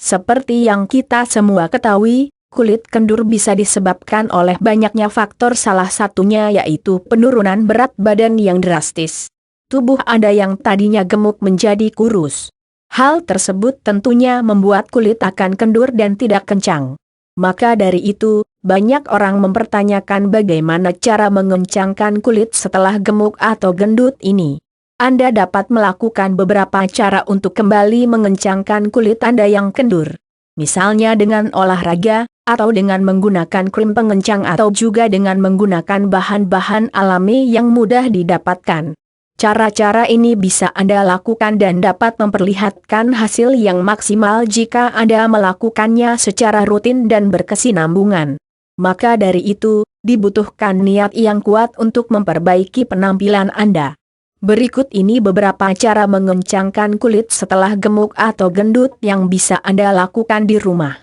Seperti yang kita semua ketahui, kulit kendur bisa disebabkan oleh banyaknya faktor, salah satunya yaitu penurunan berat badan yang drastis. Tubuh Anda yang tadinya gemuk menjadi kurus. Hal tersebut tentunya membuat kulit akan kendur dan tidak kencang. Maka dari itu, banyak orang mempertanyakan bagaimana cara mengencangkan kulit setelah gemuk atau gendut ini. Anda dapat melakukan beberapa cara untuk kembali mengencangkan kulit Anda yang kendur. Misalnya dengan olahraga, atau dengan menggunakan krim pengencang, atau juga dengan menggunakan bahan-bahan alami yang mudah didapatkan. Cara-cara ini bisa Anda lakukan dan dapat memperlihatkan hasil yang maksimal jika Anda melakukannya secara rutin dan berkesinambungan. Maka dari itu, dibutuhkan niat yang kuat untuk memperbaiki penampilan Anda. Berikut ini beberapa cara mengencangkan kulit setelah gemuk atau gendut yang bisa Anda lakukan di rumah.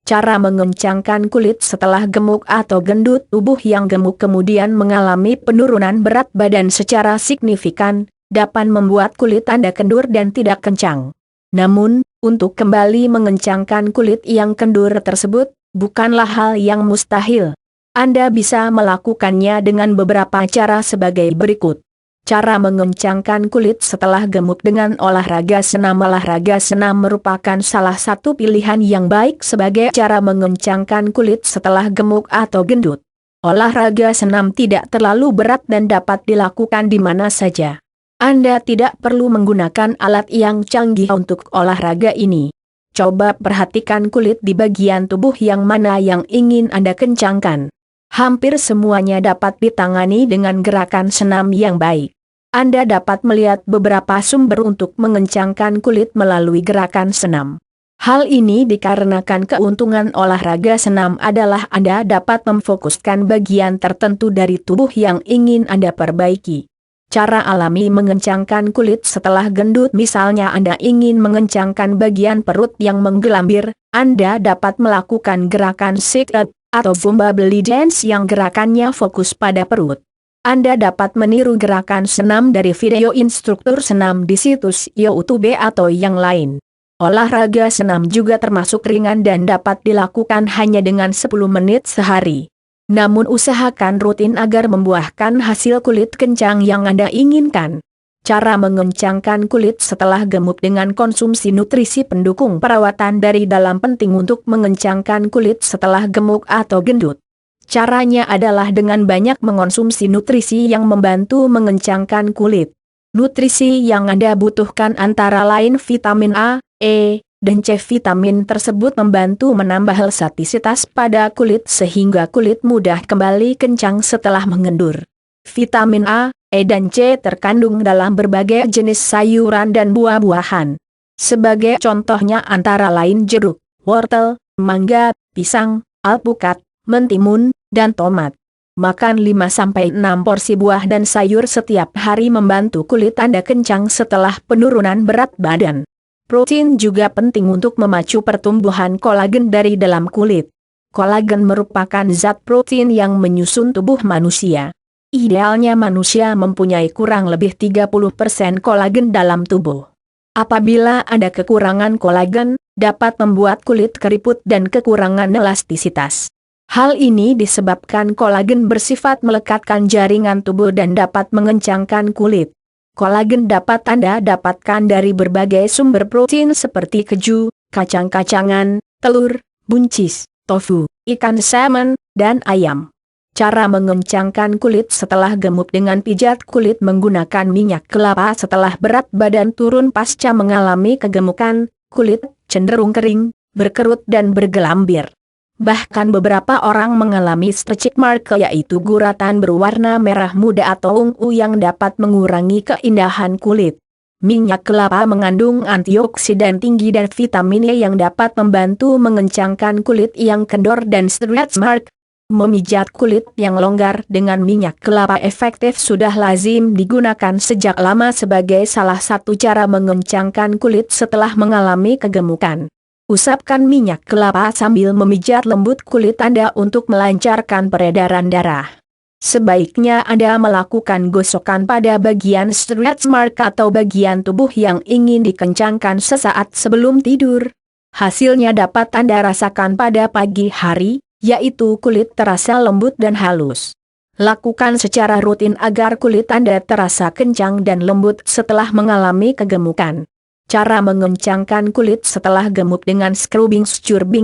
Cara mengencangkan kulit setelah gemuk atau gendut. Tubuh yang gemuk kemudian mengalami penurunan berat badan secara signifikan, dapat membuat kulit Anda kendur dan tidak kencang. Namun, untuk kembali mengencangkan kulit yang kendur tersebut, bukanlah hal yang mustahil. Anda bisa melakukannya dengan beberapa cara sebagai berikut. Cara mengencangkan kulit setelah gemuk dengan olahraga senam. Olahraga senam merupakan salah satu pilihan yang baik sebagai cara mengencangkan kulit setelah gemuk atau gendut. Olahraga senam tidak terlalu berat dan dapat dilakukan di mana saja. Anda tidak perlu menggunakan alat yang canggih untuk olahraga ini. Coba perhatikan kulit di bagian tubuh yang mana yang ingin Anda kencangkan. Hampir semuanya dapat ditangani dengan gerakan senam yang baik. Anda dapat melihat beberapa sumber untuk mengencangkan kulit melalui gerakan senam. Hal ini dikarenakan keuntungan olahraga senam adalah Anda dapat memfokuskan bagian tertentu dari tubuh yang ingin Anda perbaiki. Cara alami mengencangkan kulit setelah gendut. Misalnya Anda ingin mengencangkan bagian perut yang menggelambir, Anda dapat melakukan gerakan sit-up atau Zumba belly dance yang gerakannya fokus pada perut. Anda dapat meniru gerakan senam dari video instruktur senam di situs YouTube atau yang lain. Olahraga senam juga termasuk ringan dan dapat dilakukan hanya dengan 10 menit sehari. Namun usahakan rutin agar membuahkan hasil kulit kencang yang Anda inginkan. Cara mengencangkan kulit setelah gemuk dengan konsumsi nutrisi pendukung perawatan dari dalam penting untuk mengencangkan kulit setelah gemuk atau gendut. Caranya adalah dengan banyak mengonsumsi nutrisi yang membantu mengencangkan kulit. Nutrisi yang Anda butuhkan antara lain vitamin A, E, dan C. Vitamin tersebut membantu menambah elastisitas pada kulit sehingga kulit mudah kembali kencang setelah mengendur. Vitamin A, E dan C terkandung dalam berbagai jenis sayuran dan buah-buahan. Sebagai contohnya antara lain jeruk, wortel, mangga, pisang, alpukat, mentimun, dan tomat. Makan 5-6 porsi buah dan sayur setiap hari membantu kulit Anda kencang setelah penurunan berat badan. Protein juga penting untuk memacu pertumbuhan kolagen dari dalam kulit. Kolagen merupakan zat protein yang menyusun tubuh manusia. Idealnya manusia mempunyai kurang lebih 30% kolagen dalam tubuh. Apabila ada kekurangan kolagen, dapat membuat kulit keriput dan kekurangan elastisitas. Hal ini disebabkan kolagen bersifat melekatkan jaringan tubuh dan dapat mengencangkan kulit. Kolagen dapat Anda dapatkan dari berbagai sumber protein seperti keju, kacang-kacangan, telur, buncis, tofu, ikan salmon, dan ayam. Cara mengencangkan kulit setelah gemuk dengan pijat kulit menggunakan minyak kelapa. Setelah berat badan turun pasca mengalami kegemukan, kulit cenderung kering, berkerut dan bergelambir. Bahkan beberapa orang mengalami stretch mark, yaitu guratan berwarna merah muda atau ungu yang dapat mengurangi keindahan kulit. Minyak kelapa mengandung antioksidan tinggi dan vitamin E yang dapat membantu mengencangkan kulit yang kendor dan stretch mark. Memijat kulit yang longgar dengan minyak kelapa efektif sudah lazim digunakan sejak lama sebagai salah satu cara mengencangkan kulit setelah mengalami kegemukan. Usapkan minyak kelapa sambil memijat lembut kulit Anda untuk melancarkan peredaran darah. Sebaiknya Anda melakukan gosokan pada bagian stretch mark atau bagian tubuh yang ingin dikencangkan sesaat sebelum tidur. Hasilnya dapat Anda rasakan pada pagi hari, yaitu kulit terasa lembut dan halus. Lakukan secara rutin agar kulit Anda terasa kencang dan lembut setelah mengalami kegemukan. Cara mengencangkan kulit setelah gemuk dengan scrubbing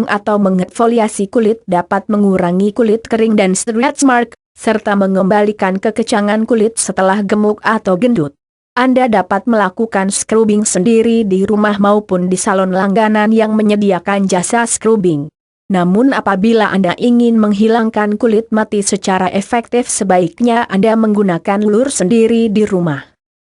atau mengeksfoliasi kulit dapat mengurangi kulit kering dan stretch mark, serta mengembalikan kekencangan kulit setelah gemuk atau gendut. Anda dapat melakukan scrubbing sendiri di rumah maupun di salon langganan yang menyediakan jasa scrubbing. Namun apabila Anda ingin menghilangkan kulit mati secara efektif, sebaiknya Anda menggunakan lur sendiri di rumah.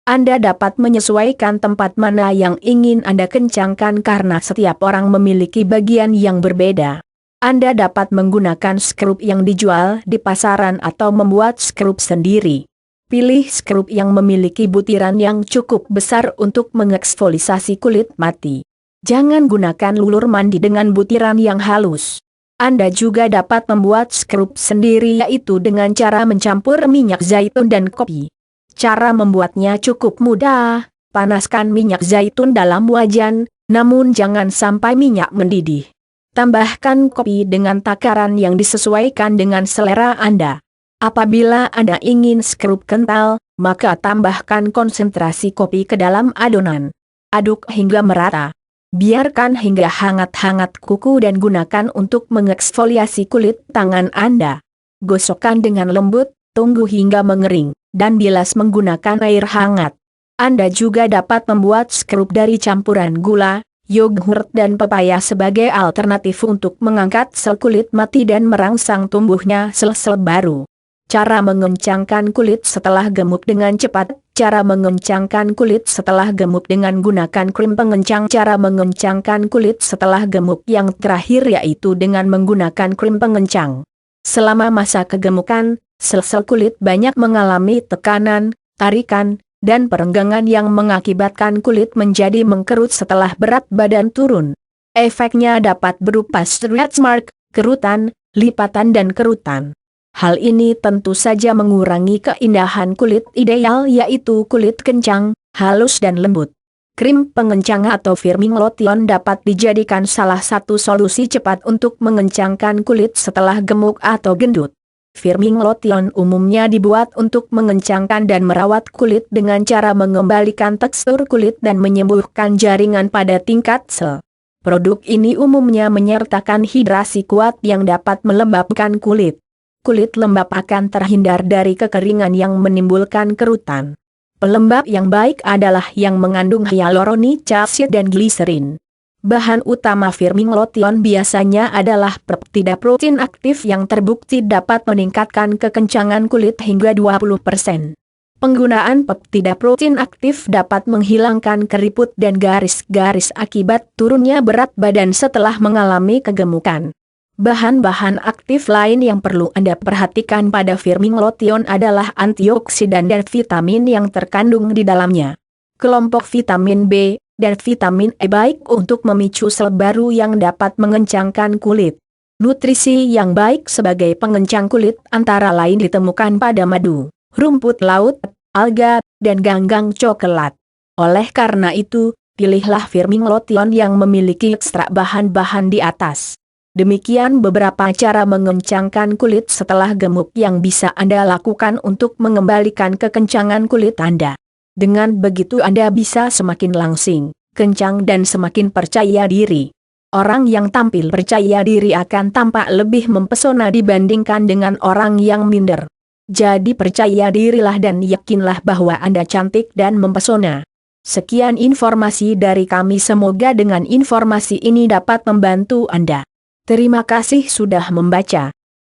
Anda dapat menyesuaikan tempat mana yang ingin Anda kencangkan karena setiap orang memiliki bagian yang berbeda. Anda dapat menggunakan scrub yang dijual di pasaran atau membuat scrub sendiri. Pilih scrub yang memiliki butiran yang cukup besar untuk mengeksfoliasi kulit mati. Jangan gunakan lulur mandi dengan butiran yang halus. Anda juga dapat membuat scrub sendiri, yaitu dengan cara mencampur minyak zaitun dan kopi. Cara membuatnya cukup mudah. Panaskan minyak zaitun dalam wajan, namun jangan sampai minyak mendidih. Tambahkan kopi dengan takaran yang disesuaikan dengan selera Anda. Apabila Anda ingin scrub kental, maka tambahkan konsentrasi kopi ke dalam adonan. Aduk hingga merata. Biarkan hingga hangat-hangat kuku dan gunakan untuk mengeksfoliasi kulit tangan Anda. Gosokkan dengan lembut, tunggu hingga mengering, dan bilas menggunakan air hangat. Anda juga dapat membuat scrub dari campuran gula, yogurt dan pepaya sebagai alternatif untuk mengangkat sel kulit mati dan merangsang tumbuhnya sel-sel baru. Cara mengencangkan kulit setelah gemuk dengan cepat. Cara mengencangkan kulit setelah gemuk dengan gunakan krim pengencang. Cara mengencangkan kulit setelah gemuk yang terakhir yaitu dengan menggunakan krim pengencang. Selama masa kegemukan, sel-sel kulit banyak mengalami tekanan, tarikan, dan perenggangan yang mengakibatkan kulit menjadi mengkerut setelah berat badan turun. Efeknya dapat berupa stretch mark, kerutan, lipatan dan kerutan. Hal ini tentu saja mengurangi keindahan kulit ideal, yaitu kulit kencang, halus dan lembut. Krim pengencang atau firming lotion dapat dijadikan salah satu solusi cepat untuk mengencangkan kulit setelah gemuk atau gendut. Firming lotion umumnya dibuat untuk mengencangkan dan merawat kulit dengan cara mengembalikan tekstur kulit dan menyembuhkan jaringan pada tingkat sel. Produk ini umumnya menyertakan hidrasi kuat yang dapat melembabkan kulit. Kulit lembab akan terhindar dari kekeringan yang menimbulkan kerutan. Pelembab yang baik adalah yang mengandung hyaluronic acid dan gliserin. Bahan utama firming lotion biasanya adalah peptida protein aktif yang terbukti dapat meningkatkan kekencangan kulit hingga 20%. Penggunaan peptida protein aktif dapat menghilangkan keriput dan garis-garis akibat turunnya berat badan setelah mengalami kegemukan. Bahan-bahan aktif lain yang perlu Anda perhatikan pada firming lotion adalah antioksidan dan vitamin yang terkandung di dalamnya. Kelompok vitamin B dan vitamin E baik untuk memicu sel baru yang dapat mengencangkan kulit. Nutrisi yang baik sebagai pengencang kulit antara lain ditemukan pada madu, rumput laut, alga, dan ganggang coklat. Oleh karena itu, pilihlah firming lotion yang memiliki ekstrak bahan-bahan di atas. Demikian beberapa cara mengencangkan kulit setelah gemuk yang bisa Anda lakukan untuk mengembalikan kekencangan kulit Anda. Dengan begitu Anda bisa semakin langsing, kencang dan semakin percaya diri. Orang yang tampil percaya diri akan tampak lebih mempesona dibandingkan dengan orang yang minder. Jadi percaya dirilah dan yakinlah bahwa Anda cantik dan mempesona. Sekian informasi dari kami, semoga dengan informasi ini dapat membantu Anda. Terima kasih sudah membaca.